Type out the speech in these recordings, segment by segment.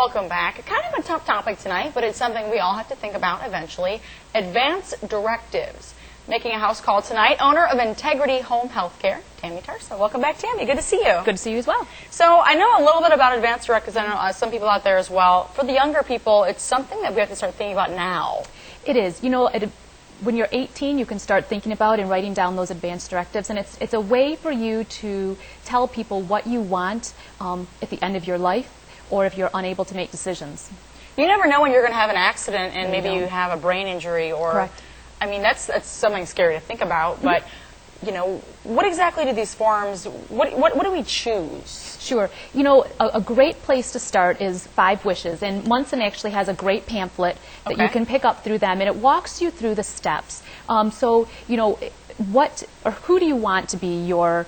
Welcome back. Kind of a tough topic tonight, but it's something we all have to think about eventually. Advanced directives. Making a house call tonight, owner of Integrity Home Healthcare, Tammy Tarso. Welcome back, Tammy. Good to see you. Good to see you as well. So I know a little bit about advanced directives. I know some people out there as well. For the younger people, it's something that we have to start thinking about now. It is. You know, when you're 18, you can start thinking about and writing down those advanced directives, and it's a way for you to tell people what you want at the end of your life, or if you're unable to make decisions. You never know when you're going to have an accident and maybe you have a brain injury or... Correct. I mean, that's something scary to think about, but, you know, what exactly do these forms, what do we choose? Sure. You know, a great place to start is 5 Wishes, and Munson actually has a great pamphlet that you can pick up through them, and it walks you through the steps. So, you know, what or who do you want to be your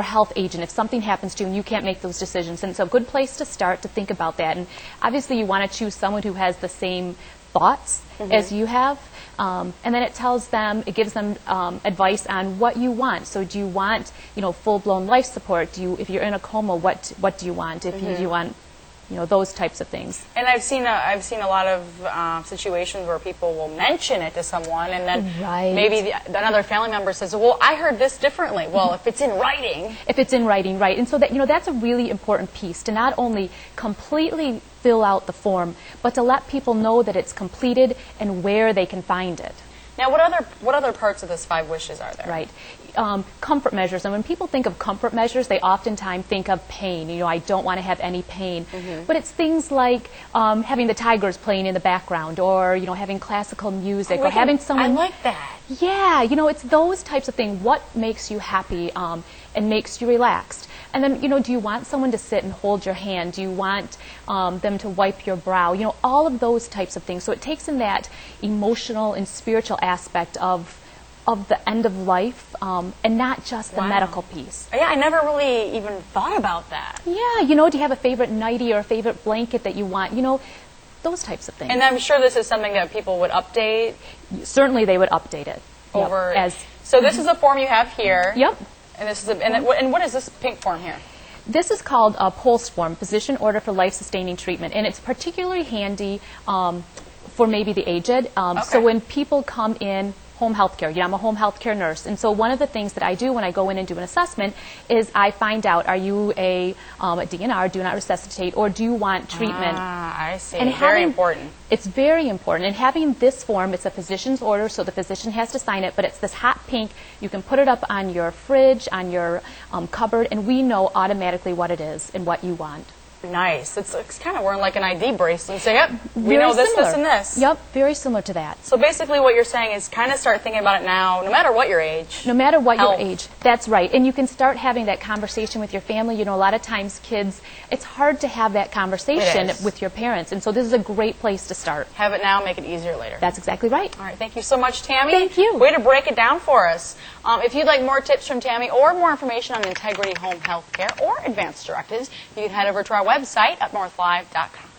health agent if something happens to you and you can't make those decisions? And it's a good place to start to think about that. And obviously you want to choose someone who has the same thoughts as you have. And then it tells them, it gives them advice on what you want. So do you want, you know, full-blown life support? If you're in a coma, what do you want? If you want, you know, those types of things. And I've seen a lot of situations where people will mention it to someone, and then maybe another family member says, "Well, I heard this differently." Well, if it's in writing. If it's in writing, right? And so that, you know, that's a really important piece, to not only completely fill out the form, but to let people know that it's completed and where they can find it. Now, what other parts of this 5 Wishes are there? Right. Comfort measures. And when people think of comfort measures, they oftentimes think of pain. You know, I don't want to have any pain. But it's things like having the Tigers playing in the background, or, you know, having classical music, or having someone... I like that. Yeah, you know, it's those types of things. What makes you happy and makes you relaxed? And then, you know, do you want someone to sit and hold your hand? Do you want them to wipe your brow? You know, all of those types of things. So it takes in that emotional and spiritual aspect of the end of life, and not just the medical piece. Yeah, I never really even thought about that. Yeah, you know, do you have a favorite nightie or a favorite blanket that you want? You know, those types of things. And I'm sure this is something that people would update. Certainly they would update it. Over so this is a form you have here. Yep. And this is and what is this pink form here? This is called a POLST form, Physician Order for Life-Sustaining Treatment, and it's particularly handy for maybe the aged. So when people come in home health care, you know, I'm a home health care nurse, and so one of the things that I do when I go in and do an assessment is I find out, are you a DNR, do not resuscitate, or do you want treatment? I see. And very important. It's very important. And having this form, it's a physician's order, so the physician has to sign it, but it's this hot pink. You can put it up on your fridge, on your cupboard, and we know automatically what it is and what you want. Nice. It's kind of wearing like an ID bracelet and say, yep, we know this, this, and this. Yep, very similar to that. So basically what you're saying is kind of start thinking about it now, no matter what your age. No matter what your age. That's right. And you can start having that conversation with your family. You know, a lot of times kids, it's hard to have that conversation with your parents. And so this is a great place to start. Have it now, make it easier later. That's exactly right. All right. Thank you so much, Tammy. Thank you. Way to break it down for us. If you'd like more tips from Tammy or more information on Integrity Home Healthcare or advanced directives, you can head over to our website, UpNorthLive.com.